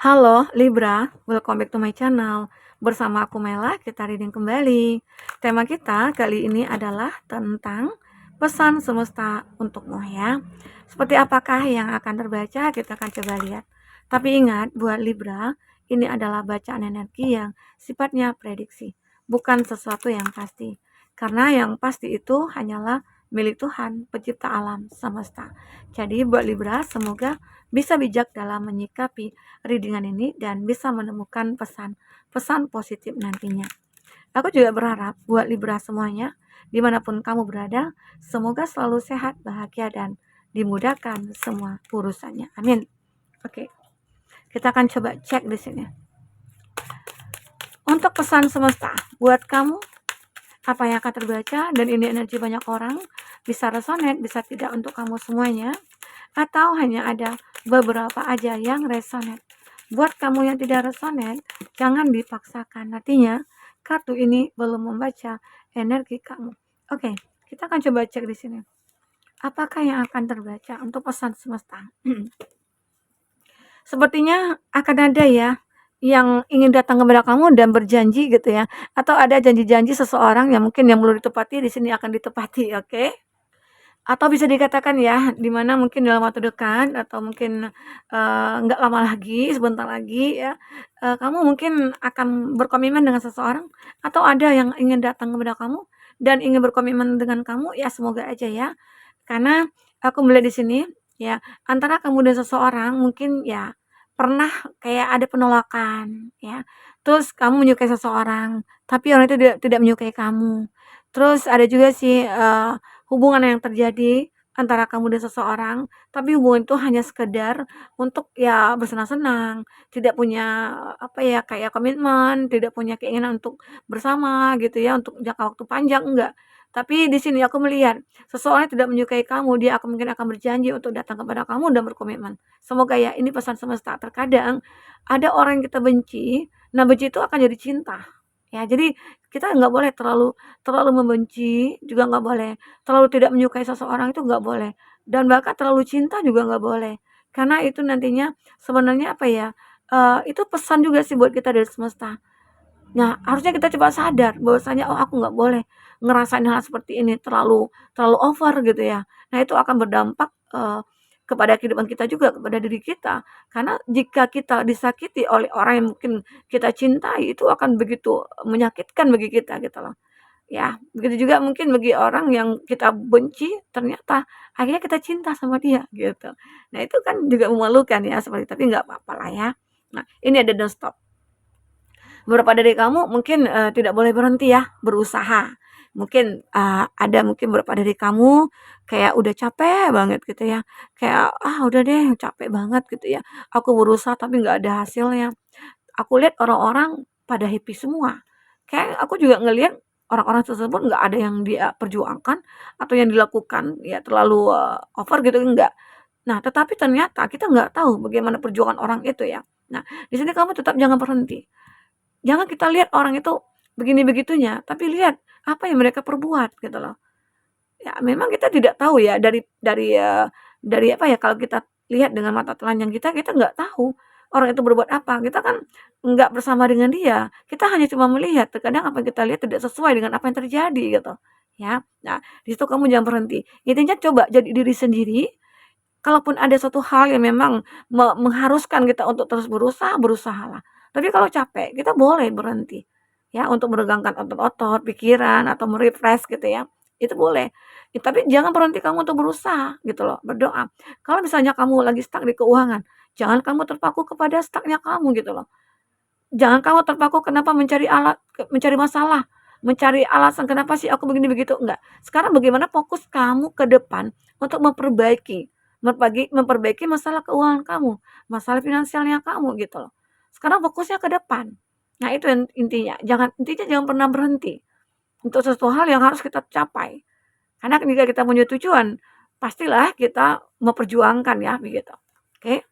Halo Libra, welcome back to my channel. Bersama aku Mela, kita reading kembali. Tema kita kali ini adalah tentang pesan semesta untukmu ya. Seperti apakah yang akan terbaca, kita akan coba lihat. Tapi ingat, buat Libra, ini adalah bacaan energi yang sifatnya prediksi, bukan sesuatu yang pasti. Karena yang pasti itu hanyalah milik Tuhan, pencipta alam semesta. Jadi buat Libra, semoga bisa bijak dalam menyikapi readingan ini dan bisa menemukan pesan-pesan positif nantinya. Aku juga berharap buat Libra semuanya, dimanapun kamu berada, semoga selalu sehat, bahagia, dan dimudahkan semua urusannya. Amin. Oke, kita akan coba cek di sini. Untuk pesan semesta, buat kamu, apa yang akan terbaca, dan ini energi banyak orang, bisa resonate, bisa tidak untuk kamu semuanya, atau hanya ada beberapa aja yang resonate. Buat kamu yang tidak resonate, jangan dipaksakan. Artinya, kartu ini belum membaca energi kamu. Oke, kita akan coba cek di sini. Apakah yang akan terbaca untuk pesan semesta? Sepertinya akan ada ya yang ingin datang kepada kamu dan berjanji gitu ya. Atau ada janji-janji seseorang yang mungkin yang belum ditepati di sini akan ditepati, oke? Atau bisa dikatakan ya, di mana mungkin dalam waktu dekat atau mungkin, nggak lama lagi, sebentar lagi ya, kamu mungkin akan berkomitmen dengan seseorang atau ada yang ingin datang kepada kamu dan ingin berkomitmen dengan kamu, ya semoga aja ya. Karena aku melihat di sini ya, antara kamu dan seseorang mungkin ya pernah kayak ada penolakan ya, terus kamu menyukai seseorang, tapi orang itu tidak menyukai kamu. Terus ada juga sih, hubungan yang terjadi antara kamu dan seseorang, tapi hubungan itu hanya sekedar untuk ya bersenang-senang, tidak punya apa ya, kayak komitmen, tidak punya keinginan untuk bersama gitu ya, untuk jangka waktu panjang, enggak. Tapi di sini aku melihat seseorang yang tidak menyukai kamu, dia mungkin akan berjanji untuk datang kepada kamu dan berkomitmen. Semoga ya ini pesan semesta. Terkadang ada orang yang kita benci, nah benci itu akan jadi cinta. Ya, jadi kita nggak boleh terlalu terlalu membenci, juga nggak boleh terlalu tidak menyukai seseorang, itu nggak boleh, dan bahkan terlalu cinta juga nggak boleh. Karena itu nantinya sebenarnya apa ya, itu pesan juga sih buat kita dari semesta. Nah, harusnya kita coba sadar bahwasanya, "Oh, aku nggak boleh ngerasain hal seperti ini, terlalu terlalu over," gitu ya. Nah, itu akan berdampak, kepada kehidupan kita juga, kepada diri kita. Karena jika kita disakiti oleh orang yang mungkin kita cintai, itu akan begitu menyakitkan bagi kita, gitu loh. Ya, begitu juga mungkin bagi orang yang kita benci, ternyata akhirnya kita cinta sama dia, gitu. Nah, itu kan juga memalukan ya, seperti tapi nggak apa-apa lah ya. Nah, ini ada don't stop. Beberapa dari kamu mungkin, tidak boleh berhenti ya berusaha. Mungkin, ada mungkin beberapa dari kamu kayak udah capek banget gitu ya, kayak, "Ah udah deh capek banget," gitu ya, "aku berusaha tapi nggak ada hasilnya." Aku lihat orang-orang pada happy semua. Kayak aku juga ngelihat orang-orang tersebut nggak ada yang dia perjuangkan atau yang dilakukan ya terlalu, over gitu, enggak. Nah, tetapi ternyata kita nggak tahu bagaimana perjuangan orang itu ya. Nah, di sini kamu tetap jangan berhenti. Jangan kita lihat orang itu begini begitunya, tapi lihat apa yang mereka perbuat gitu loh. Ya memang kita tidak tahu ya dari apa ya, kalau kita lihat dengan mata telanjang kita nggak tahu orang itu berbuat apa. Kita kan nggak bersama dengan dia, kita hanya cuma melihat, terkadang apa yang kita lihat tidak sesuai dengan apa yang terjadi gitu, ya. Nah, di situ kamu jangan berhenti. Intinya coba jadi diri sendiri, kalaupun ada suatu hal yang memang mengharuskan kita untuk terus berusaha, berusahalah. Tapi kalau capek, kita boleh berhenti, ya, untuk meregangkan otot-otot, pikiran, atau gitu ya, itu boleh. Ya, tapi jangan berhenti kamu untuk berusaha, gitu loh, berdoa. Kalau misalnya kamu lagi stuck di keuangan, jangan kamu terpaku kepada stuck-nya kamu, gitu loh. Jangan kamu terpaku kenapa mencari masalah, mencari alasan, "Kenapa sih aku begini begitu?" Enggak. Sekarang bagaimana fokus kamu ke depan untuk memperbaiki masalah keuangan kamu, masalah finansialnya kamu, gitu loh. Sekarang fokusnya ke depan. Nah, itu intinya. Jangan pernah berhenti untuk sesuatu hal yang harus kita capai. Karena ketika kita punya tujuan, pastilah kita memperjuangkan ya, begitu. Oke?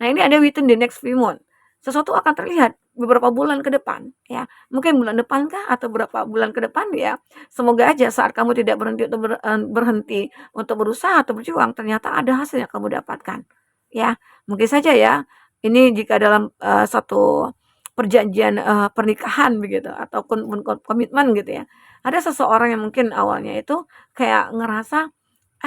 Nah, ini ada within the next few months. Sesuatu akan terlihat beberapa bulan ke depan, ya. Mungkin bulan depan kah atau beberapa bulan ke depan ya. Semoga aja saat kamu tidak berhenti untuk berusaha atau berjuang, ternyata ada hasil yang kamu dapatkan. Ya, mungkin saja ya Ini jika dalam, satu perjanjian, pernikahan begitu ataupun komitmen gitu ya. Ada seseorang yang mungkin awalnya itu kayak ngerasa,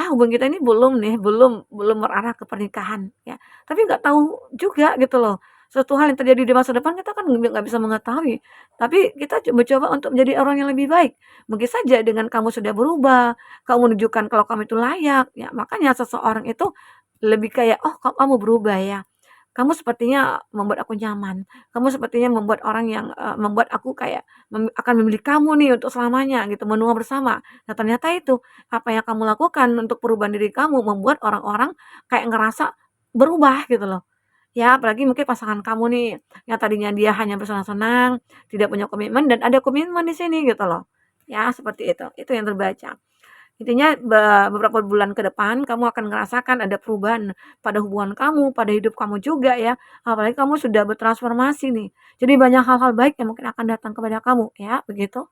hubungan kita ini belum nih, belum belum mengarah ke pernikahan ya, tapi nggak tahu juga gitu loh, suatu hal yang terjadi di masa depan kita kan nggak bisa mengetahui, tapi kita coba-coba untuk menjadi orang yang lebih baik. Mungkin saja dengan kamu sudah berubah, kamu menunjukkan kalau kamu itu layak, ya makanya seseorang itu lebih kayak, "Oh, kamu berubah ya? Kamu sepertinya membuat aku nyaman. Kamu sepertinya membuat orang yang, membuat aku kayak akan memilih kamu nih untuk selamanya gitu, menua bersama." Nah, ternyata itu, apa yang kamu lakukan untuk perubahan diri kamu membuat orang-orang kayak ngerasa berubah gitu loh. Ya, apalagi mungkin pasangan kamu nih, yang tadinya dia hanya bersenang-senang, tidak punya komitmen dan ada komitmen di sini gitu loh. Ya, seperti itu. Itu yang terbaca. Intinya beberapa bulan ke depan kamu akan merasakan ada perubahan pada hubungan kamu, pada hidup kamu juga ya, apalagi kamu sudah bertransformasi nih. Jadi banyak hal-hal baik yang mungkin akan datang kepada kamu ya, begitu.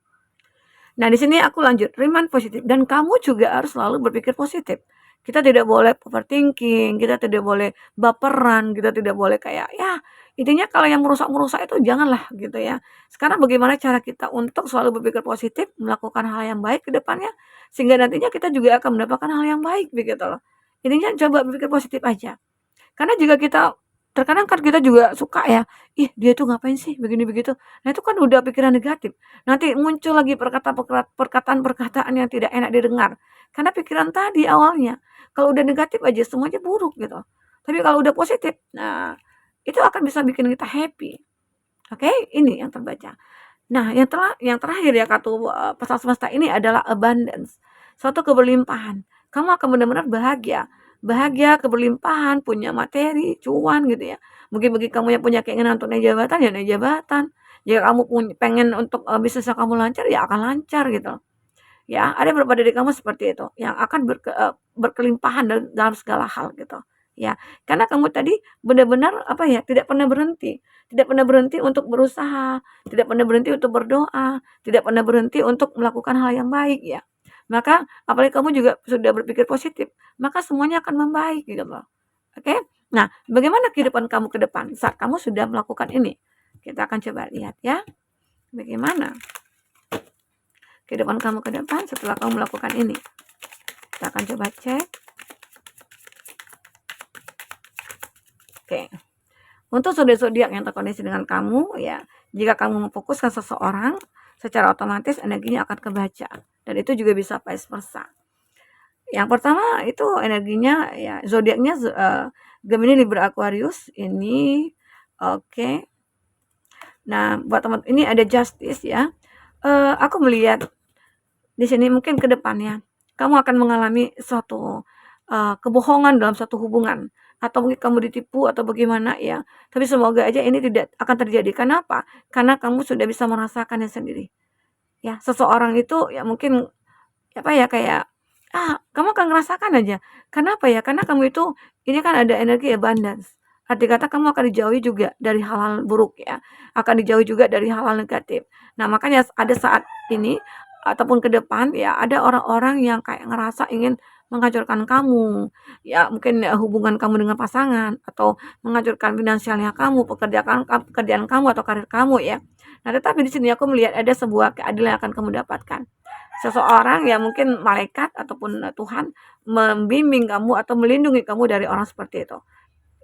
Nah, di sini aku lanjut, remind positif dan kamu juga harus selalu berpikir positif. Kita tidak boleh overthinking, kita tidak boleh baperan, kita tidak boleh kayak ya intinya kalau yang merusak-merusak itu janganlah gitu ya. Sekarang bagaimana cara kita untuk selalu berpikir positif, melakukan hal yang baik ke depannya sehingga nantinya kita juga akan mendapatkan hal yang baik begitu loh. Intinya coba berpikir positif aja. Karena jika kita terkadang kan kita juga suka ya, "Ih, dia tuh ngapain sih begini begitu." Nah, itu kan udah pikiran negatif. Nanti muncul lagi perkataan-perkataan yang tidak enak didengar. Karena pikiran tadi awalnya, kalau udah negatif aja semuanya buruk gitu. Tapi kalau udah positif, nah itu akan bisa bikin kita happy. Oke, ini yang terbaca. Nah, yang terakhir ya kartu, pesan semesta ini adalah abundance, suatu keberlimpahan. Kamu akan benar-benar bahagia, bahagia, keberlimpahan, punya materi, cuan gitu ya. Mungkin bagi kamu yang punya keinginan untuk naik jabatan, ya naik jabatan. Jika kamu pengen untuk, bisnisnya kamu lancar, ya akan lancar gitu. Ya, ada beberapa dari kamu seperti itu, yang akan berkelimpahan dalam segala hal gitu, ya. Karena kamu tadi benar-benar, apa ya, tidak pernah berhenti untuk berusaha, tidak pernah berhenti untuk berdoa, tidak pernah berhenti untuk melakukan hal yang baik ya. Maka apalagi kamu juga sudah berpikir positif, maka semuanya akan membaik gitu loh, oke? Nah, bagaimana kehidupan kamu ke depan saat kamu sudah melakukan ini? Kita akan coba lihat ya, bagaimana kehidupan kamu ke depan setelah kamu melakukan ini. Kita akan coba cek. Oke. Untuk zodiak-zodiak yang terkoneksi dengan kamu, ya, jika kamu memfokuskan seseorang, secara otomatis energinya akan kebaca. Dan itu juga bisa vice versa. Yang pertama itu energinya, ya, zodiaknya Gemini, Libra, Aquarius. Ini, oke. Nah, buat teman ini ada Justice ya. Aku melihat di sini mungkin ke depannya kamu akan mengalami suatu, kebohongan dalam suatu hubungan atau mungkin kamu ditipu atau bagaimana ya, tapi semoga aja ini tidak akan terjadi. Kenapa? Karena kamu sudah bisa merasakannya sendiri, ya. Seseorang itu ya mungkin, apa ya, kayak, kamu akan ngerasakan aja. Kenapa ya? Karena kamu itu ini kan ada energi abundance. Arti kata kamu akan dijauhi juga dari hal-hal buruk ya, akan dijauhi juga dari hal-hal negatif. Nah, makanya ada saat ini ataupun ke depan ya ada orang-orang yang kayak ngerasa ingin menghancurkan kamu. Ya mungkin ya hubungan kamu dengan pasangan atau menghancurkan finansialnya kamu, pekerjaan kamu atau karir kamu ya. Nah, tetapi di sini aku melihat ada sebuah keadilan yang akan kamu dapatkan. Seseorang yang mungkin malaikat ataupun, Tuhan membimbing kamu atau melindungi kamu dari orang seperti itu,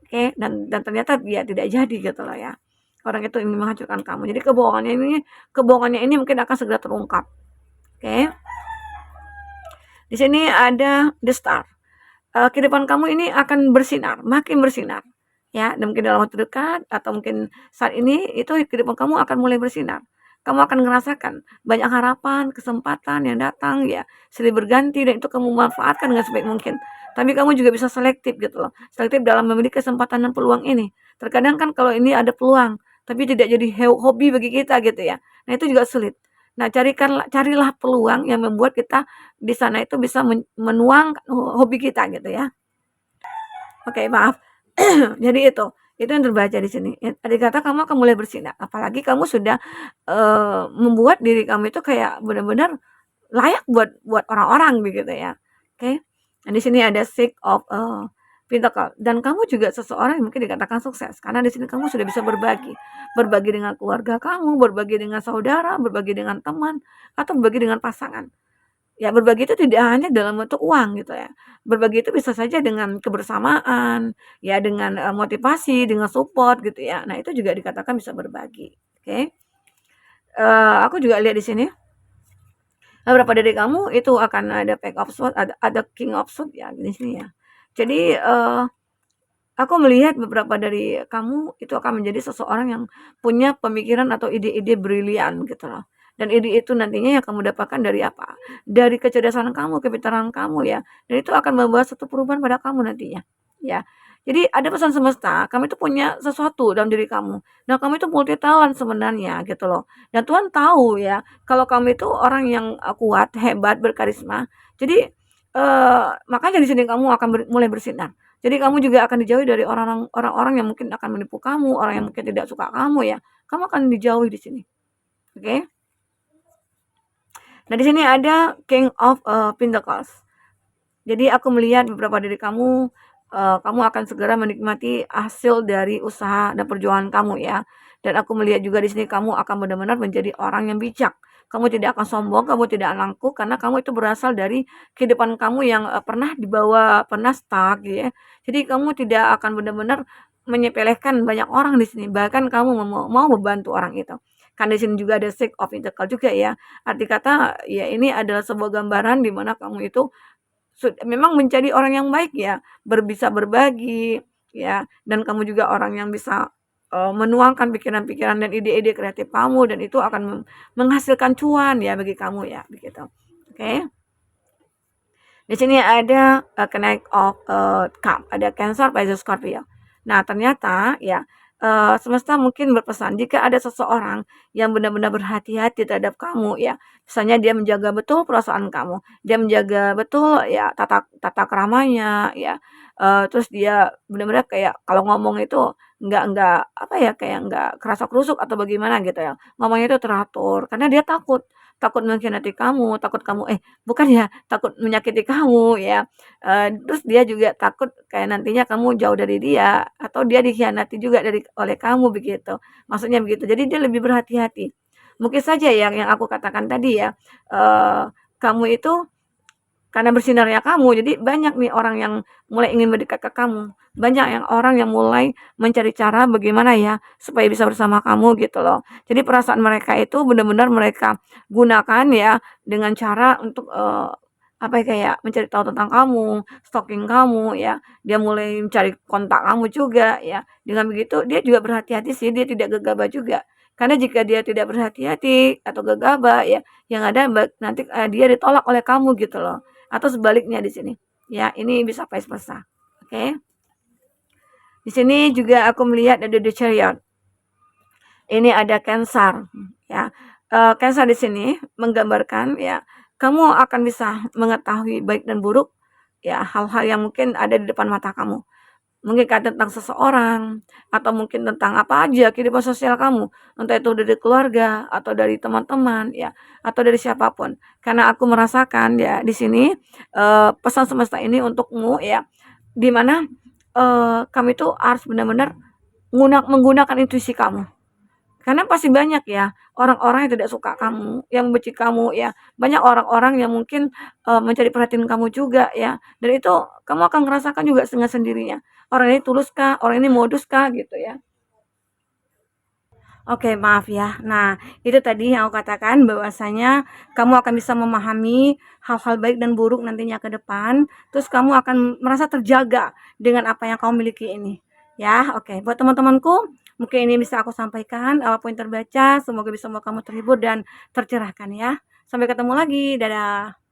oke, dan ternyata dia tidak jadi gitu loh ya. Orang itu ingin menghancurkan kamu. Jadi kebohongannya ini mungkin akan segera terungkap, oke. Di sini ada The Star, kehidupan kamu ini akan bersinar, makin bersinar, ya, dan mungkin dalam waktu dekat atau mungkin saat ini itu kehidupan kamu akan mulai bersinar. Kamu akan merasakan banyak harapan, kesempatan yang datang ya, silih berganti dan itu kamu manfaatkan dengan sebaik mungkin. Tapi kamu juga bisa selektif gitu loh, selektif dalam memiliki kesempatan dan peluang ini. Terkadang kan kalau ini ada peluang, tapi tidak jadi hobi bagi kita gitu ya. Nah, itu juga sulit. Nah, carilah peluang yang membuat kita di sana itu bisa menuangkan hobi kita gitu ya. Oke, maaf. Jadi itu yang terbaca di sini. Andai kata kamu akan mulai bersinar, apalagi kamu sudah, membuat diri kamu itu kayak benar-benar layak buat buat orang-orang begitu ya. Oke. Nah, di sini ada Six of Pentacle, dan kamu juga seseorang yang mungkin dikatakan sukses, karena di sini kamu sudah bisa berbagi. Berbagi dengan keluarga kamu, berbagi dengan saudara, berbagi dengan teman, atau berbagi dengan pasangan. Ya, berbagi itu tidak hanya dalam bentuk uang gitu ya. Berbagi itu bisa saja dengan kebersamaan, ya dengan, motivasi, dengan support gitu ya. Nah, itu juga dikatakan bisa berbagi, oke. Aku juga lihat di sini, beberapa dari kamu itu akan ada Page of Swords, ada King of Swords ya di sini ya. Jadi, aku melihat beberapa dari kamu itu akan menjadi seseorang yang punya pemikiran atau ide-ide brilian gitu loh. Dan ide itu nantinya yang kamu dapatkan dari apa? Dari kecerdasan kamu, kepintaran kamu ya. Dan itu akan membawa satu perubahan pada kamu nantinya. Ya. Jadi ada pesan semesta, kamu itu punya sesuatu dalam diri kamu. Dan kamu itu multi talent sebenarnya gitu loh. Dan Tuhan tahu ya, kalau kamu itu orang yang kuat, hebat, berkarisma. Jadi makanya di sini kamu akan mulai bersinar. Jadi kamu juga akan dijauhi dari orang-orang yang mungkin akan menipu kamu, orang yang mungkin tidak suka kamu ya. Kamu akan dijauhi di sini. Oke. Okay? Nah, di sini ada King of Pentacles. Jadi aku melihat beberapa dari kamu, kamu akan segera menikmati hasil dari usaha dan perjuangan kamu ya. Dan aku melihat juga di sini kamu akan benar-benar menjadi orang yang bijak. Kamu tidak akan sombong, kamu tidak angkuh karena kamu itu berasal dari kehidupan kamu yang pernah dibawa, pernah stuck gitu ya. Jadi kamu tidak akan benar-benar menyepelekan banyak orang di sini. Bahkan kamu mau membantu orang itu. Kan di sini juga ada Six of Pentacles juga ya. Arti kata ya ini adalah sebuah gambaran di mana kamu itu memang menjadi orang yang baik ya, bisa berbagi ya, dan kamu juga orang yang bisa menuangkan pikiran-pikiran dan ide-ide kreatif kamu, dan itu akan menghasilkan cuan ya bagi kamu ya, begitu. Oke. Di sini ada Knight of Cup, ada Cancer, Pisces, Scorpio. Nah, ternyata ya semesta mungkin berpesan jika ada seseorang yang benar-benar berhati-hati terhadap kamu ya, misalnya dia menjaga betul perasaan kamu, dia menjaga betul ya tata keramanya ya, terus dia benar-benar kayak kalau ngomong itu nggak apa ya, kayak nggak kerasa-kerusuk atau bagaimana gitu ya, ngomongnya itu teratur karena dia takut takut mengkhianati kamu, takut kamu bukan ya, takut menyakiti kamu ya, terus dia juga takut kayak nantinya kamu jauh dari dia atau dia dikhianati juga oleh kamu begitu, maksudnya begitu. Jadi dia lebih berhati-hati. Mungkin saja yang aku katakan tadi ya, kamu itu karena bersinarnya kamu, jadi banyak nih orang yang mulai ingin mendekat ke kamu. Banyak yang orang yang mulai mencari cara bagaimana ya supaya bisa bersama kamu gitu loh. Jadi perasaan mereka itu benar-benar mereka gunakan ya dengan cara untuk apa ya, kayak mencari tahu tentang kamu, stalking kamu ya. Dia mulai mencari kontak kamu juga ya. Dengan begitu dia juga berhati-hati sih, dia tidak gegabah juga. Karena jika dia tidak berhati-hati atau gegabah ya, yang ada nanti dia ditolak oleh kamu gitu loh. Atau sebaliknya di sini. Ya, ini bisa vice versa. Oke. Di sini juga aku melihat ada The Chariot. Ini ada Cancer, ya. Cancer di sini menggambarkan ya, kamu akan bisa mengetahui baik dan buruk ya, hal-hal yang mungkin ada di depan mata kamu. Mungkin tentang seseorang atau mungkin tentang apa aja kehidupan sosial kamu, entah itu dari keluarga atau dari teman-teman ya, atau dari siapapun. Karena aku merasakan ya di sini pesan semesta ini untukmu ya, di mana kamu itu harus benar-benar menggunakan intuisi kamu. Karena pasti banyak ya orang-orang yang tidak suka kamu, yang benci kamu ya. Banyak orang-orang yang mungkin mencari perhatian kamu juga ya. Dan itu kamu akan merasakan juga dengan sendirinya. Orang ini tulus kah? Orang ini modus kah? Gitu ya. Oke, maaf ya. Nah, itu tadi yang aku katakan bahwasanya kamu akan bisa memahami hal-hal baik dan buruk nantinya ke depan. Terus kamu akan merasa terjaga dengan apa yang kamu miliki ini. Ya, oke. Buat teman-temanku, mungkin ini bisa aku sampaikan poin terbaca. Semoga bisa membuat kamu terhibur dan tercerahkan ya. Sampai ketemu lagi. Dadah.